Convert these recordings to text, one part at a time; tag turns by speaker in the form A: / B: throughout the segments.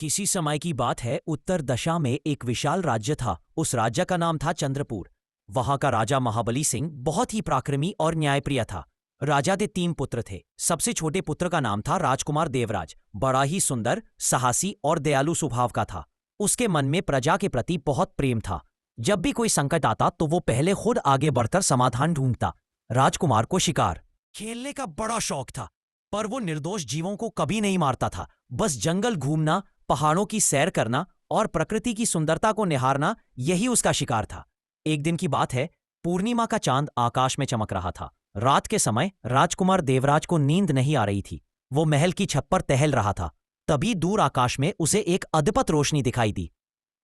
A: किसी समय की बात है, उत्तर दशा में एक विशाल राज्य था। उस राज्य का नाम था चंद्रपुर। वहां का राजा महाबली सिंह बहुत ही पराक्रमी और न्यायप्रिय था। राजा के 3 पुत्र थे। सबसे छोटे पुत्र का नाम था राजकुमार देवराज। बड़ा ही सुंदर, साहसी और दयालु स्वभाव का था। उसके मन में प्रजा के प्रति बहुत प्रेम था। जब भी कोई संकट आता तो वो पहले खुद आगे बढ़कर समाधान ढूंढता। राजकुमार को शिकार खेलने का बड़ा शौक था, पर वो निर्दोष जीवों को कभी नहीं मारता था। बस जंगल घूमना, पहाड़ों की सैर करना और प्रकृति की सुंदरता को निहारना, यही उसका शिकार था। एक दिन की बात है, पूर्णिमा का चांद आकाश में चमक रहा था। रात के समय राजकुमार देवराज को नींद नहीं आ रही थी। वो महल की छत पर टहल रहा था। तभी दूर आकाश में उसे एक अद्भुत रोशनी दिखाई दी।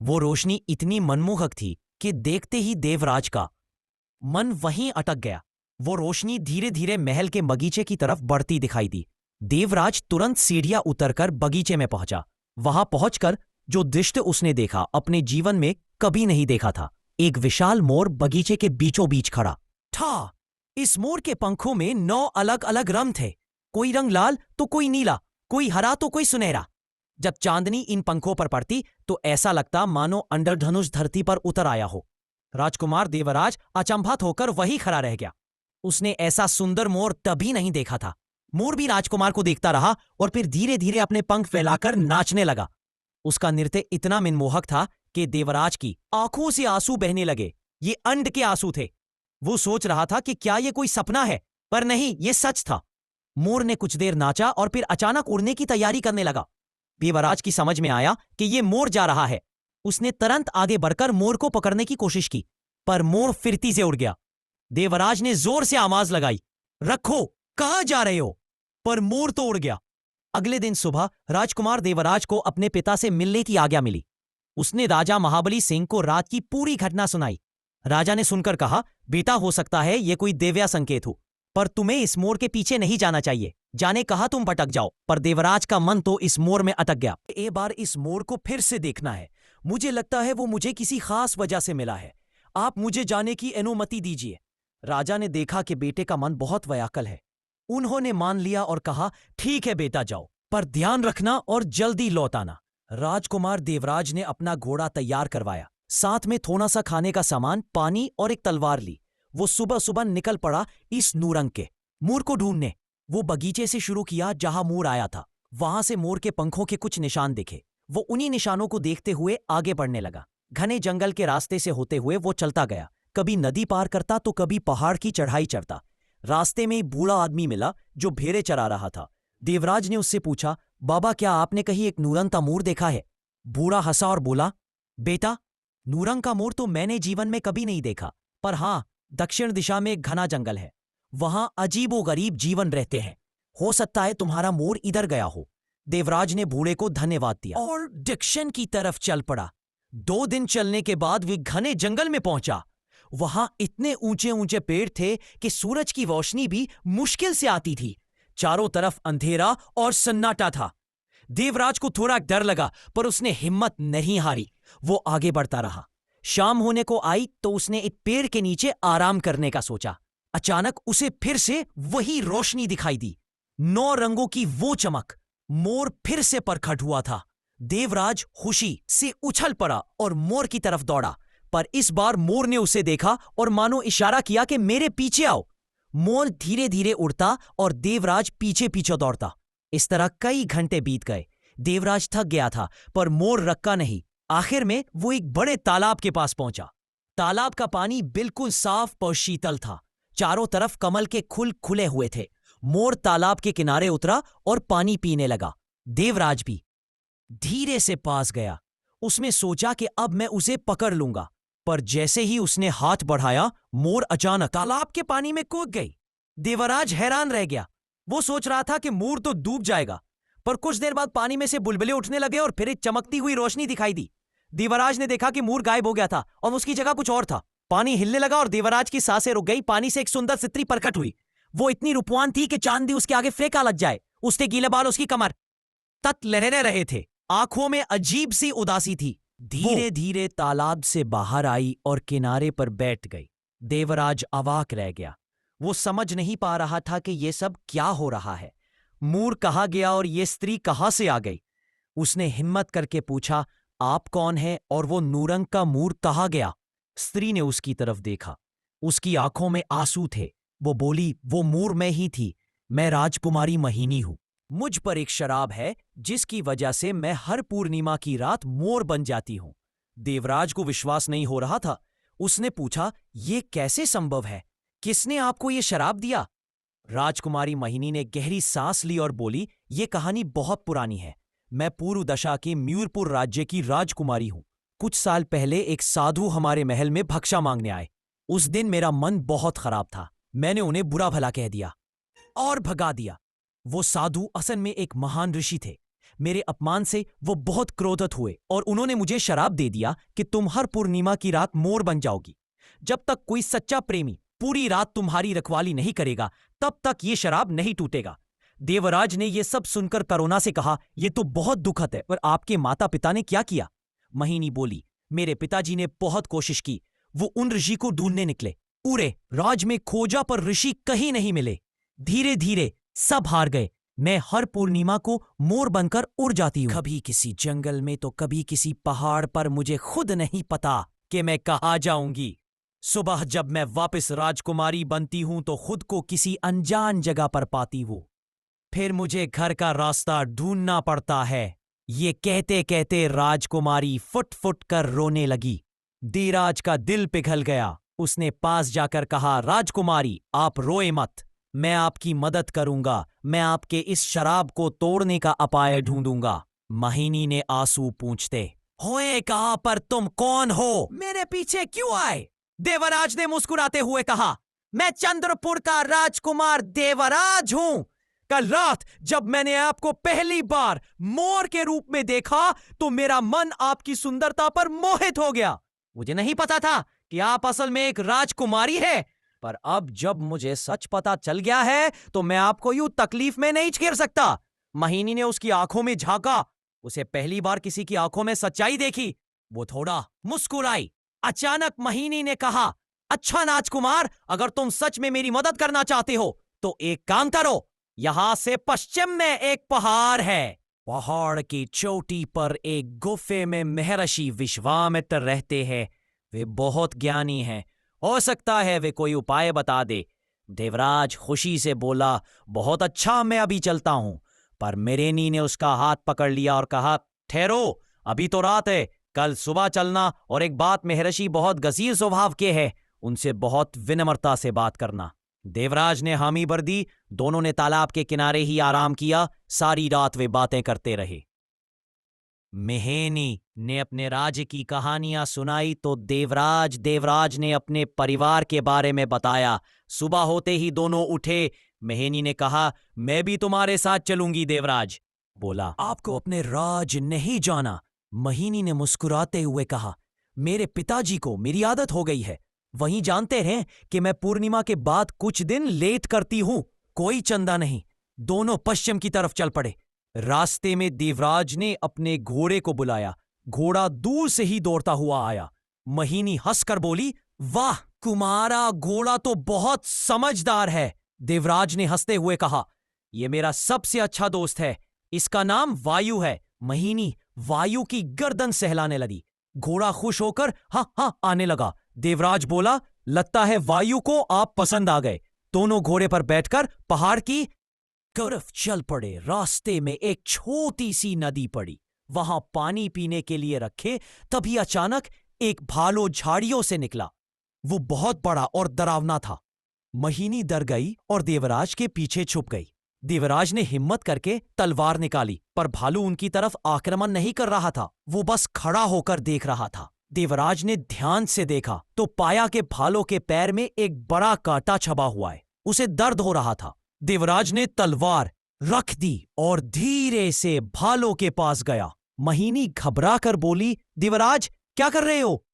A: वो रोशनी इतनी मनमोहक थी कि देखते ही देवराज का मन वहीं अटक गया। वो रोशनी धीरे धीरे महल के बगीचे की तरफ बढ़ती दिखाई दी। देवराज तुरंत सीढ़ियां उतरकर बगीचे में पहुंचा। वहां पहुंचकर जो दृश्य उसने देखा, अपने जीवन में कभी नहीं देखा था। एक विशाल मोर बगीचे के बीचों बीच खड़ा था। इस मोर के पंखों में 9 अलग अलग रंग थे। कोई रंग लाल तो कोई नीला, कोई हरा तो कोई सुनहरा। जब चांदनी इन पंखों पर पड़ती तो ऐसा लगता मानो अंडरधनुष धरती पर उतर आया हो। राजकुमार देवराज अचंभित होकर वहीं खड़ा रह गया। उसने ऐसा सुंदर मोर तभी नहीं देखा था। मोर भी राजकुमार को देखता रहा और फिर धीरे धीरे अपने पंख फैलाकर नाचने लगा। उसका नृत्य इतना मनमोहक था कि देवराज की आंखों से आंसू बहने लगे। ये अंड के आंसू थे। वो सोच रहा था कि क्या ये कोई सपना है, पर नहीं, ये सच था। मोर ने कुछ देर नाचा और फिर अचानक उड़ने की तैयारी करने लगा। देवराज की समझ में आया कि ये मोर जा रहा है। उसने तुरंत आगे बढ़कर मोर को पकड़ने की कोशिश की, पर मोर फिरती से उड़ गया। देवराज ने जोर से आवाज लगाई, रखो, कहां जा रहे हो? पर मोर तो उड़ गया। अगले दिन सुबह राजकुमार देवराज को अपने पिता से मिलने की आज्ञा मिली। उसने राजा महाबली सिंह को रात की पूरी घटना सुनाई। राजा ने सुनकर कहा, बेटा, हो सकता है यह कोई देव्या संकेत हो, पर तुम्हें इस मोर के पीछे नहीं जाना चाहिए। जाने कहा तुम भटक जाओ। पर देवराज का मन तो इस मोर में अटक गया। एक बार इस मोर को फिर से देखना है। मुझे लगता है वो मुझे किसी खास वजह से मिला है। आप मुझे जाने की अनुमति दीजिए। राजा ने देखा कि बेटे का मन बहुत व्याकुल है। उन्होंने मान लिया और कहा, ठीक है बेटा, जाओ, पर ध्यान रखना और जल्दी लौट आना। राजकुमार देवराज ने अपना घोड़ा तैयार करवाया, साथ में थोड़ा सा खाने का सामान, पानी और एक तलवार ली। वो सुबह सुबह निकल पड़ा इस नूरंग के मोर को ढूंढने। वो बगीचे से शुरू किया जहां मोर आया था। वहां से मोर के पंखों के कुछ निशान दिखे। वो उन्हीं निशानों को देखते हुए आगे बढ़ने लगा। घने जंगल के रास्ते से होते हुए वो चलता गया। कभी नदी पार करता तो कभी पहाड़ की चढ़ाई चढ़ता। रास्ते में एक बूढ़ा आदमी मिला जो भेड़ें चरा रहा था। देवराज ने उससे पूछा, बाबा, क्या आपने कहीं एक नूरंग का मोर देखा है? बूढ़ा हंसा और बोला, बेटा, नूरंग का मोर तो मैंने जीवन में कभी नहीं देखा, पर हाँ, दक्षिण दिशा में एक घना जंगल है। वहां अजीबोगरीब जीवन रहते हैं। हो सकता है तुम्हारा मोर इधर गया हो। देवराज ने बूढ़े को धन्यवाद दिया और दक्षिण की तरफ चल पड़ा। 2 दिन चलने के बाद वे घने जंगल में पहुंचा। वहां इतने ऊंचे ऊंचे पेड़ थे कि सूरज की रोशनी भी मुश्किल से आती थी। चारों तरफ अंधेरा और सन्नाटा था। देवराज को थोड़ा डर लगा, पर उसने हिम्मत नहीं हारी। वो आगे बढ़ता रहा। शाम होने को आई तो उसने एक पेड़ के नीचे आराम करने का सोचा। अचानक उसे फिर से वही रोशनी दिखाई दी। 9 रंगों की वो चमक। मोर फिर से परखट हुआ था। देवराज खुशी से उछल पड़ा और मोर की तरफ दौड़ा, पर इस बार मोर ने उसे देखा और मानो इशारा किया कि मेरे पीछे आओ। मोर धीरे धीरे उड़ता और देवराज पीछे पीछे दौड़ता। इस तरह कई घंटे बीत गए। देवराज थक गया था, पर मोर रक्का नहीं। आखिर में वो एक बड़े तालाब के पास पहुंचा। तालाब का पानी बिल्कुल साफ और शीतल था। चारों तरफ कमल के फूल खुले हुए थे। मोर तालाब के किनारे उतरा और पानी पीने लगा। देवराज भी धीरे से पास गया। उसने सोचा कि अब मैं उसे पकड़ लूंगा, पर जैसे ही उसने हाथ बढ़ाया, मोर अचानक तालाब के पानी में कूद गई। देवराज हैरान रह गया। वो सोच रहा था कि मोर तो डूब जाएगा, पर कुछ देर बाद पानी में से बुलबुले उठने लगे और फिर एक चमकती हुई रोशनी दिखाई दी। देवराज ने देखा कि मोर गायब हो गया था और उसकी जगह कुछ और था। पानी हिलने लगा और देवराज की सांसें रुक गई। पानी से एक सुंदर स्त्री प्रकट हुई। वो इतनी रूपवान थी कि चांदी उसके आगे फेंका लग जाए। उसके गीले बाल उसकी कमर तक लहरा रहे थे। आंखों में अजीब सी उदासी थी। धीरे धीरे तालाब से बाहर आई और किनारे पर बैठ गई। देवराज अवाक रह गया। वो समझ नहीं पा रहा था कि यह सब क्या हो रहा है। मोर कहाँ गया और ये स्त्री कहां से आ गई? उसने हिम्मत करके पूछा, आप कौन हैं और वो नूरंग का मूर कहाँ गया? स्त्री ने उसकी तरफ देखा। उसकी आंखों में आंसू थे। वो बोली, वो मूर मैं ही थी। मैं राजकुमारी महिनी हूं। मुझ पर एक शराब है जिसकी वजह से मैं हर पूर्णिमा की रात मोर बन जाती हूं। देवराज को विश्वास नहीं हो रहा था। उसने पूछा, ये कैसे संभव है? किसने आपको ये शराब दिया? राजकुमारी महिनी ने गहरी सांस ली और बोली, ये कहानी बहुत पुरानी है। मैं पूर्व दशा के म्यूरपुर राज्य की राजकुमारी हूं। कुछ साल पहले एक साधु हमारे महल में भिक्षा मांगने आए। उस दिन मेरा मन बहुत खराब था। मैंने उन्हें बुरा भला कह दिया और भगा दिया। वो साधु असल में एक महान ऋषि थे। मेरे अपमान से वो बहुत क्रोधित हुए और उन्होंने मुझे शराप दे दिया कि तुम हर पूर्णिमा की रात मोर बन जाओगी। जब तक कोई सच्चा प्रेमी पूरी रात तुम्हारी रखवाली नहीं करेगा, तब तक ये शराब नहीं टूटेगा। देवराज ने यह सब सुनकर करुणा से कहा, यह तो बहुत दुखद है, पर आपके माता पिता ने क्या किया? महिनी बोली, मेरे पिताजी ने बहुत कोशिश की। वो उन ऋषि को ढूंढने निकले। पूरे राज में खोजा पर ऋषि कहीं नहीं मिले। धीरे धीरे सब हार गए। मैं हर पूर्णिमा को मोर बनकर उड़ जाती हूँ, कभी किसी जंगल में तो कभी किसी पहाड़ पर। मुझे खुद नहीं पता कि मैं कहाँ जाऊंगी। सुबह जब मैं वापस राजकुमारी बनती हूं तो खुद को किसी अनजान जगह पर पाती हूं। फिर मुझे घर का रास्ता ढूंढना पड़ता है। ये कहते कहते राजकुमारी फुट फुट कर रोने लगी। देवराज का दिल पिघल गया। उसने पास जाकर कहा, राजकुमारी आप रोए मत, मैं आपकी मदद करूंगा। मैं आपके इस शराब को तोड़ने का उपाय ढूंढूंगा। महिनी ने आंसू पूंछते होए कहा, पर तुम कौन हो? मेरे पीछे क्यों आए? देवराज ने मुस्कुराते हुए कहा, मैं चंद्रपुर का राजकुमार देवराज हूं। कल रात जब मैंने आपको पहली बार मोर के रूप में देखा तो मेरा मन आपकी सुंदरता पर मोहित हो गया। मुझे नहीं पता था कि आप असल में एक राजकुमारी है, पर अब जब मुझे सच पता चल गया है तो मैं आपको यूं तकलीफ में नहीं घेर सकता। महिनी ने उसकी आंखों में झांका। उसे पहली बार किसी की आंखों में सच्चाई देखी। वो थोड़ा मुस्कुराई। अचानक महिनी ने कहा, अच्छा राजकुमार, अगर तुम सच में मेरी मदद करना चाहते हो तो एक काम करो। यहां से पश्चिम में एक पहाड़ है। पहाड़ की चोटी पर एक गुफे में महर्षि विश्वामित्र रहते हैं। वे बहुत ज्ञानी हैं। हो सकता है वे कोई उपाय बता दे। देवराज खुशी से बोला, बहुत अच्छा, मैं अभी चलता हूं। पर मेरेनी ने उसका हाथ पकड़ लिया और कहा, ठहरो, अभी तो रात है, कल सुबह चलना। और एक बात, महर्षि बहुत गंभीर स्वभाव के हैं, उनसे बहुत विनम्रता से बात करना। देवराज ने हामी भर दी। दोनों ने तालाब के किनारे ही आराम किया। सारी रात वे बातें करते रहे। मेहनी ने अपने राज्य की कहानियां सुनाई तो देवराज ने अपने परिवार के बारे में बताया। सुबह होते ही दोनों उठे। मेहनी ने कहा, मैं भी तुम्हारे साथ चलूंगी। देवराज बोला, आपको अपने राज नहीं जाना। महिनी ने मुस्कुराते हुए कहा, मेरे पिताजी को मेरी आदत हो गई है। वहीं जानते हैं कि मैं पूर्णिमा के बाद कुछ दिन लेट करती हूं। कोई चंदा नहीं। दोनों पश्चिम की तरफ चल पड़े। रास्ते में देवराज ने अपने घोड़े को बुलाया। घोड़ा दूर से ही दौड़ता हुआ आया। महिनी हंसकर बोली, वाह, तुम्हारा घोड़ा तो बहुत समझदार है। देवराज ने हंसते हुए कहा, यह मेरा सबसे अच्छा दोस्त है। इसका नाम वायु है। महिनी वायु की गर्दन सहलाने लगी। घोड़ा खुश होकर हाँ हाँ आने लगा। देवराज बोला, लगता है वायु को आप पसंद आ गए। दोनों घोड़े पर बैठकर पहाड़ की तरफ चल पड़े। रास्ते में एक छोटी सी नदी पड़ी। वहां पानी पीने के लिए रखे, तभी अचानक एक भालू झाड़ियों से निकला। वो बहुत बड़ा और डरावना था। महिनी डर गई और देवराज के पीछे छुप गई। देवराज ने हिम्मत करके तलवार निकाली, पर भालू उनकी तरफ आक्रमण नहीं कर रहा था। वो बस खड़ा होकर देख रहा था। देवराज ने ध्यान से देखा तो पाया कि भालू के पैर में एक बड़ा कांटा छपा हुआ है। उसे दर्द हो रहा था। देवराज ने तलवार रख दी और धीरे से भालू के पास गया। महिनी घबरा कर बोली, देवराज क्या कर रहे हो?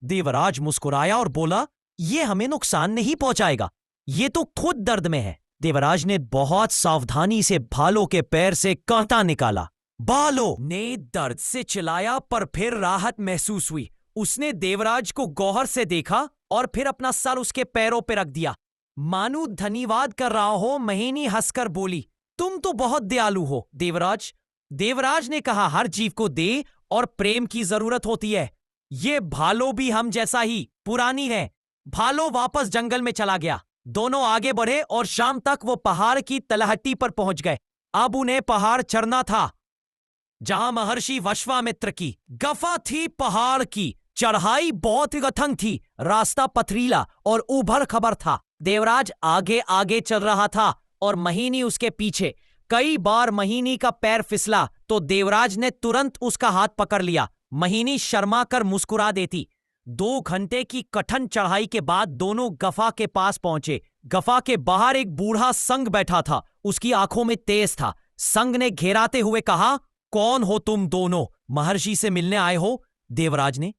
A: देवराज मुस्कुराया और बोला, यह हमें नुकसान नहीं पहुंचाएगा, ये तो खुद दर्द में है। देवराज ने बहुत सावधानी से भालू के पैर से कांटा निकाला। भालू ने दर्द से चिल्लाया, पर फिर राहत महसूस हुई। उसने देवराज को गौर से देखा और फिर अपना सर उसके पैरों पर रख दिया। मानो धन्यवाद कर रहा हो। महिनी हंसकर बोली, तुम तो बहुत दयालु हो। देवराज देवराज ने कहा, हर जीव को देह और प्रेम की जरूरत होती है। ये भालू भी हम जैसा ही पुरानी है। भालू वापस जंगल में चला गया। दोनों आगे बढ़े और शाम तक वो पहाड़ की तलहटी पर पहुंच गए। अब उन्हें पहाड़ चढ़ना था जहां महर्षि विश्वामित्र की गुफा थी। पहाड़ की चढ़ाई बहुत ही कठिन थी। रास्ता पथरीला और उबड़ खबर था। देवराज आगे आगे चल रहा था और मोहिनी उसके पीछे। कई बार मोहिनी का पैर फिसला तो देवराज ने तुरंत उसका हाथ पकड़ लिया। मोहिनी शर्मा कर मुस्कुरा देती। 2 घंटे की कठिन चढ़ाई के बाद दोनों गुफा के पास पहुंचे। गुफा के बाहर एक बूढ़ा संग बैठा था। उसकी आंखों में तेज था। संग ने घेराते हुए कहा, कौन हो तुम दोनों? महर्षि से मिलने आए हो? देवराज ने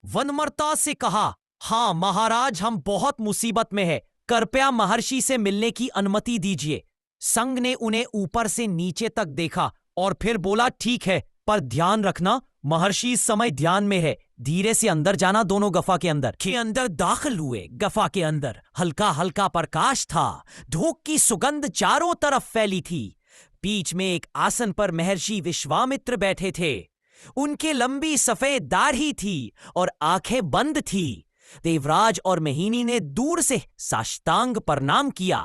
A: वनम्रता से कहा, हां महाराज, हम बहुत मुसीबत में है। कृपया महर्षि से मिलने की अनुमति दीजिए। संग ने उन्हें ऊपर से नीचे तक देखा और फिर बोला, ठीक है, पर ध्यान रखना महर्षि इस समय ध्यान में है। धीरे से अंदर जाना। दोनों गुफा के अंदर दाखिल हुए। गुफा के अंदर हल्का हल्का प्रकाश था। धूप की सुगंध चारों तरफ फैली थी। बीच में एक आसन पर महर्षि विश्वामित्र बैठे थे। उनकी लंबी सफेद दाढ़ी थी और आंखें बंद थी। देवराज और मोहिनी ने दूर से साष्टांग प्रणाम किया।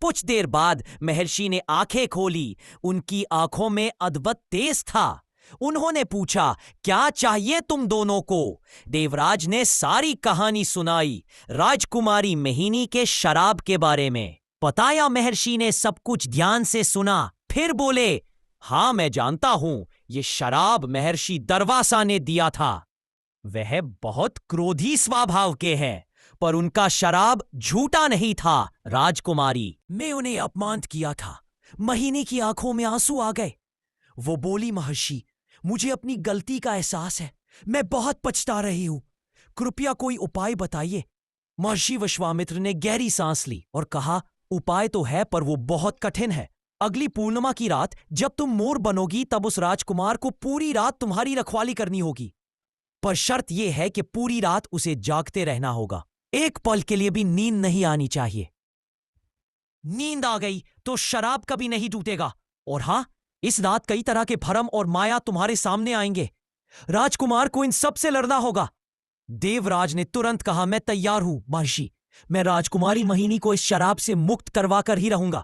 A: कुछ देर बाद महर्षि ने आंखें खोली। उनकी आंखों में अद्भुत तेज था। उन्होंने पूछा, क्या चाहिए तुम दोनों को? देवराज ने सारी कहानी सुनाई। राजकुमारी मोहिनी के शराब के बारे में बताया। महर्षि ने सब कुछ ध्यान से सुना। फिर बोले, हां मैं जानता हूं, ये शराब महर्षि दरवासा ने दिया था। वह बहुत क्रोधी स्वभाव के हैं, पर उनका शराब झूठा नहीं था। राजकुमारी, मैं उन्हें अपमानित किया था। मोहिनी की आंखों में आंसू आ गए। वो बोली, महर्षि मुझे अपनी गलती का एहसास है। मैं बहुत पछता रही हूं। कृपया कोई उपाय बताइए। महर्षि विश्वामित्र ने गहरी सांस ली और कहा, उपाय तो है, पर वो बहुत कठिन है। अगली पूर्णिमा की रात जब तुम मोर बनोगी तब उस राजकुमार को पूरी रात तुम्हारी रखवाली करनी होगी। पर शर्त यह है कि पूरी रात उसे जागते रहना होगा। एक पल के लिए भी नींद नहीं आनी चाहिए। नींद आ गई तो शराब कभी नहीं टूटेगा। और हां, इस रात कई तरह के भरम और माया तुम्हारे सामने आएंगे। राजकुमार को इन सब से लड़ना होगा। देवराज ने तुरंत कहा, मैं तैयार हूं महर्षि। मैं राजकुमारी मोहिनी को इस शराब से मुक्त करवा कर ही रहूंगा।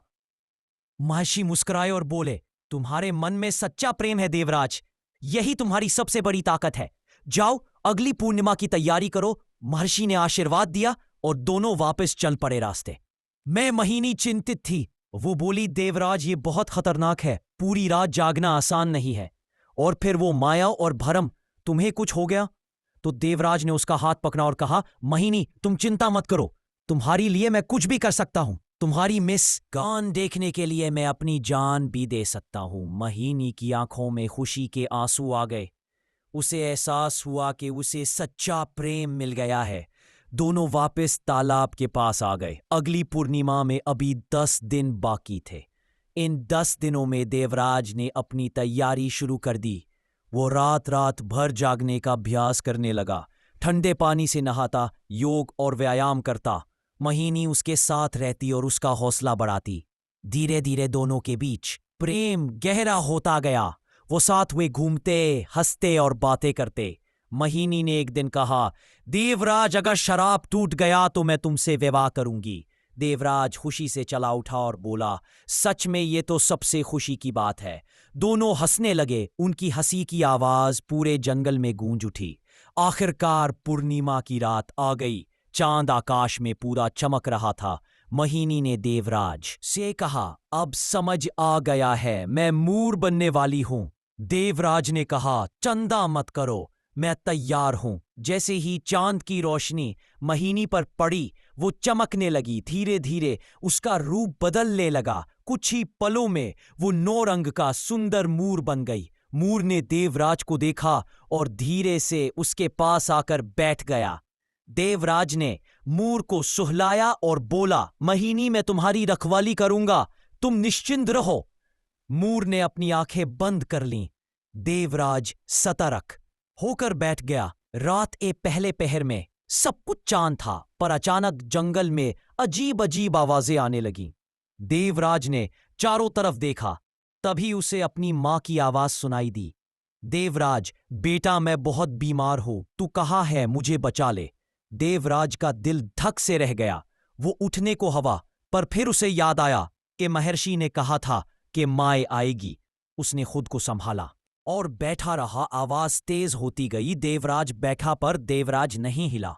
A: महर्षि मुस्कुराए और बोले, तुम्हारे मन में सच्चा प्रेम है देवराज। यही तुम्हारी सबसे बड़ी ताकत है। जाओ अगली पूर्णिमा की तैयारी करो। महर्षि ने आशीर्वाद दिया और दोनों वापस चल पड़े रास्ते। मैं मोहिनी चिंतित थी। वो बोली, देवराज ये बहुत खतरनाक है। पूरी रात जागना आसान नहीं है। और फिर वो माया और भरम, तुम्हें कुछ हो गया तो? देवराज ने उसका हाथ पकड़ा और कहा, मोहिनी तुम चिंता मत करो। तुम्हारी लिए मैं कुछ भी कर सकता हूं। तुम्हारी मुस्कान देखने के लिए मैं अपनी जान भी दे सकता हूं। मोहिनी की आंखों में खुशी के आंसू आ गए। उसे एहसास हुआ कि उसे सच्चा प्रेम मिल गया है। दोनों वापस तालाब के पास आ गए। अगली पूर्णिमा में अभी 10 दिन बाकी थे। इन 10 दिनों में देवराज ने अपनी तैयारी शुरू कर दी। वो रात रात भर जागने का अभ्यास करने लगा। ठंडे पानी से नहाता, योग और व्यायाम करता। मोहिनी उसके साथ रहती और उसका हौसला बढ़ाती। धीरे धीरे दोनों के बीच प्रेम गहरा होता गया। वो साथ हुए घूमते, हंसते और बातें करते। मोहिनी ने एक दिन कहा, देवराज अगर शराब टूट गया तो मैं तुमसे विवाह करूंगी। देवराज खुशी से चला उठा और बोला, सच में ये तो सबसे खुशी की बात है। दोनों हंसने लगे। उनकी हंसी की आवाज पूरे जंगल में गूंज उठी। आखिरकार पूर्णिमा की रात आ गई। चांद आकाश में पूरा चमक रहा था। मोहिनी ने देवराज से कहा, अब समझ आ गया है, मैं मोर बनने वाली हूं। देवराज ने कहा, चिंता मत करो, मैं तैयार हूं। जैसे ही चांद की रोशनी मोहिनी पर पड़ी, वो चमकने लगी। धीरे धीरे उसका रूप बदलने लगा। कुछ ही पलों में वो 9 रंग का सुंदर मोर बन गई। मोर ने देवराज को देखा और धीरे से उसके पास आकर बैठ गया। देवराज ने मोर को सुहलाया और बोला, मोहिनी मैं तुम्हारी रखवाली करूंगा, तुम निश्चिंत रहो। मोर ने अपनी आंखें बंद कर लीं। देवराज सतर्क होकर बैठ गया। रात के पहले पहर में सब कुछ चांद था, पर अचानक जंगल में अजीब अजीब आवाजें आने लगीं। देवराज ने चारों तरफ देखा। तभी उसे अपनी माँ की आवाज सुनाई दी। देवराज, बेटा मैं बहुत बीमार हूं, तू कहाँ है, मुझे बचा ले। देवराज का दिल धक से रह गया। वो उठने को हवा, पर फिर उसे याद आया कि महर्षि ने कहा था कि माए आएगी। उसने खुद को संभाला और बैठा रहा। आवाज तेज होती गई। देवराज बैठा, पर देवराज नहीं हिला।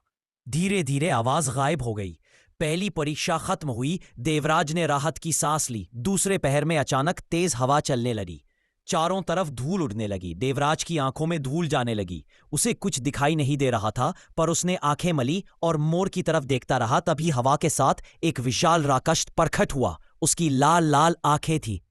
A: धीरे धीरे आवाज गायब हो गई। पहली परीक्षा खत्म हुई। देवराज ने राहत की सांस ली। दूसरे पहर में अचानक तेज हवा चलने लगी। चारों तरफ धूल उड़ने लगी। देवराज की आंखों में धूल जाने लगी। उसे कुछ दिखाई नहीं दे रहा था, पर उसने आंखें मली और मोर की तरफ देखता रहा। तभी हवा के साथ एक विशाल राक्षस प्रकट हुआ। उसकी लाल लाल आंखें थी।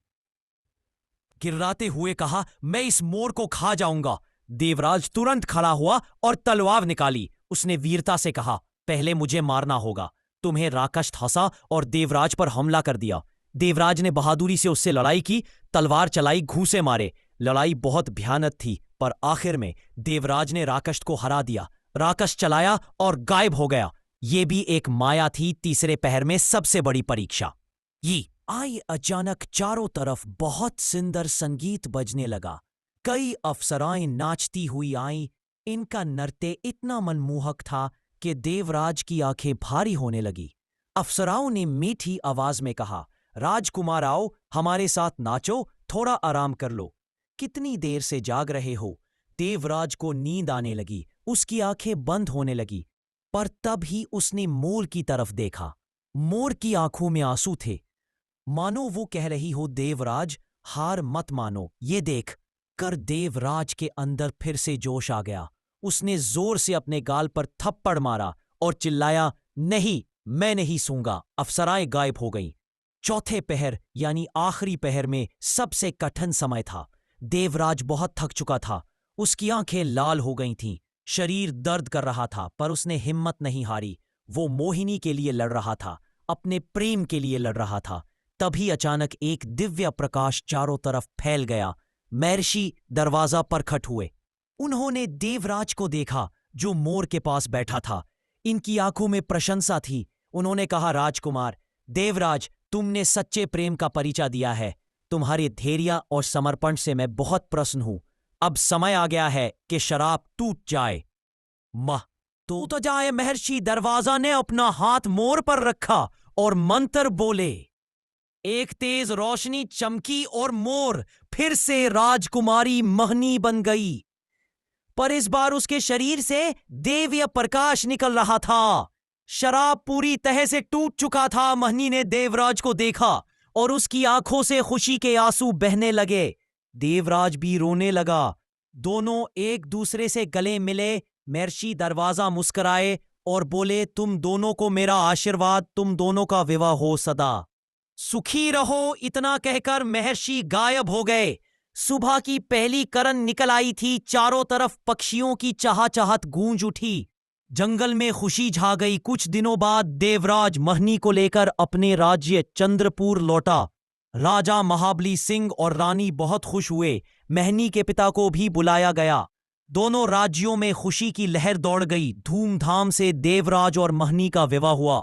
A: गिर्राते हुए कहा, मैं इस मोर को खा जाऊंगा। देवराज तुरंत खड़ा हुआ और तलवार निकाली। उसने वीरता से कहा, पहले मुझे मारना होगा। तुम्हें राक्षस हंसा और देवराज पर हमला कर दिया। देवराज ने बहादुरी से उससे लड़ाई की, तलवार चलाई, घूंसे मारे। लड़ाई बहुत भयानक थी, पर आखिर में देवराज ने राक्षस को हरा दिया। राक्षस चलाया और गायब हो गया। ये भी एक माया थी। तीसरे पहर में सबसे बड़ी परीक्षा ये आई। अचानक चारों तरफ बहुत सुंदर संगीत बजने लगा। कई अप्सराएं नाचती हुई आईं। इनका नृत्य इतना मनमोहक था कि देवराज की आंखें भारी होने लगी। अप्सराओं ने मीठी आवाज में कहा, राजकुमार आओ, हमारे साथ नाचो, थोड़ा आराम कर लो। कितनी देर से जाग रहे हो? देवराज को नींद आने लगी। उसकी आंखें बंद होने लगी, पर तब ही उसने मोर की तरफ देखा। मोर की आंखों में आंसू थे, मानो वो कह रही हो, देवराज हार मत मानो, ये देख कर। देवराज के अंदर फिर से जोश आ गया। उसने जोर से अपने गाल पर थप्पड़ मारा और चिल्लाया, नहीं, मैं नहीं सूंगा। अप्सराएं गायब हो गईं। चौथे पहर यानी आखिरी पहर में सबसे कठिन समय था। देवराज बहुत थक चुका था। उसकी आंखें लाल हो गई थीं, शरीर दर्द कर रहा था, पर उसने हिम्मत नहीं हारी। वो मोहिनी के लिए लड़ रहा था, अपने प्रेम के लिए लड़ रहा था। तभी अचानक एक दिव्य प्रकाश चारों तरफ फैल गया। महर्षि दरवाजा पर खट हुए। उन्होंने देवराज को देखा, जो मोर के पास बैठा था। इनकी आंखों में प्रशंसा थी। उन्होंने कहा, राजकुमार, देवराज, तुमने सच्चे प्रेम का परिचय दिया है। तुम्हारे धैर्य और समर्पण से मैं बहुत प्रसन्न हूं। अब समय आ गया है कि शराब टूट जाए। मां टूट जाए। महर्षि दरवाजा ने अपना हाथ मोर पर रखा और मंत्र बोले। एक तेज रोशनी चमकी और मोर फिर से राजकुमारी महनी बन गई, पर इस बार उसके शरीर से दिव्य प्रकाश निकल रहा था। शराब पूरी तरह से टूट चुका था। महनी ने देवराज को देखा और उसकी आंखों से खुशी के आंसू बहने लगे। देवराज भी रोने लगा। दोनों एक दूसरे से गले मिले। महर्षि दरवाजा मुस्कुराए और बोले, तुम दोनों को मेरा आशीर्वाद, तुम दोनों का विवाह हो सदा। सुखी रहो। इतना कहकर महर्षि गायब हो गए। सुबह की पहली किरण निकल आई थी। चारों तरफ पक्षियों की चहचहाट गूंज उठी। जंगल में खुशी छा गई। कुछ दिनों बाद देवराज महनी को लेकर अपने राज्य चंद्रपुर लौटा। राजा महाबली सिंह और रानी बहुत खुश हुए। महनी के पिता को भी बुलाया गया। दोनों राज्यों में खुशी की लहर दौड़ गई। धूमधाम से देवराज और महनी का विवाह हुआ।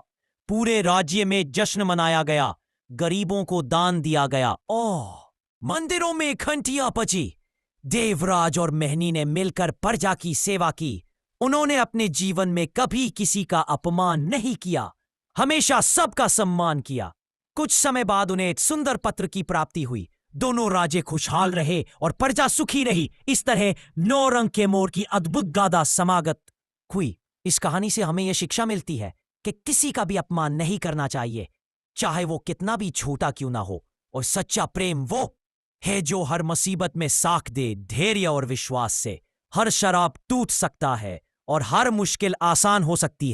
A: पूरे राज्य में जश्न मनाया गया। गरीबों को दान दिया गया। ओह, मंदिरों में घंटियां बजी। देवराज और महनी ने मिलकर प्रजा की सेवा की। उन्होंने अपने जीवन में कभी किसी का अपमान नहीं किया, हमेशा सबका सम्मान किया। कुछ समय बाद उन्हें एक सुंदर पत्र की प्राप्ति हुई। दोनों राज्य खुशहाल रहे और प्रजा सुखी रही। इस तरह 9 रंग के मोर की अद्भुत गाथा समागत हुई। इस कहानी से हमें यह शिक्षा मिलती है कि किसी का भी अपमान नहीं करना चाहिए, चाहे वो कितना भी छोटा क्यों ना हो। और सच्चा प्रेम वो है जो हर मुसीबत में साथ दे। धैर्य और विश्वास से हर शराब टूट सकता है और हर मुश्किल आसान हो सकती है।